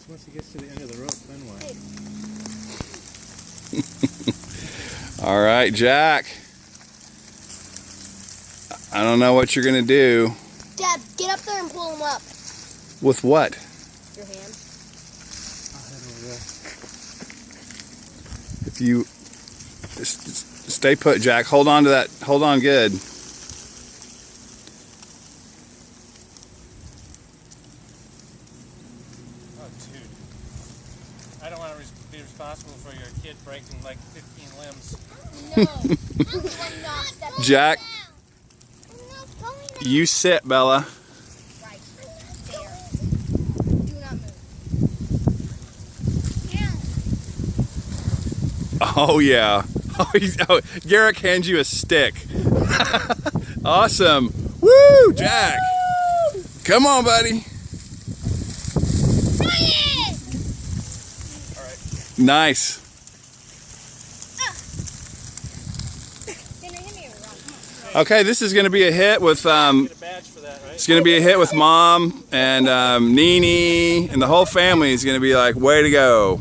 Once he gets to the end of the rope, then what? All right, Jack. I don't know what you're gonna do. Dad, get up there and pull him up. With what? Your hand. I'll head over there. If you stay put, Jack. Hold on to that. Hold on good. Oh, dude. I don't want to be responsible for your kid breaking like 15 limbs. No. I'm not stepping Jack, down. I'm not going down. you sit, Bella. Right there. Do not move. Oh yeah. Oh, Garrick hands you a stick. Awesome. Woo, Jack. Woo! Come on, buddy. All right. Nice. Okay, this is going to be a hit with Get a badge for that, right? it's going to be a hit with Mom and Nene, and the whole family is going to be like, way to go.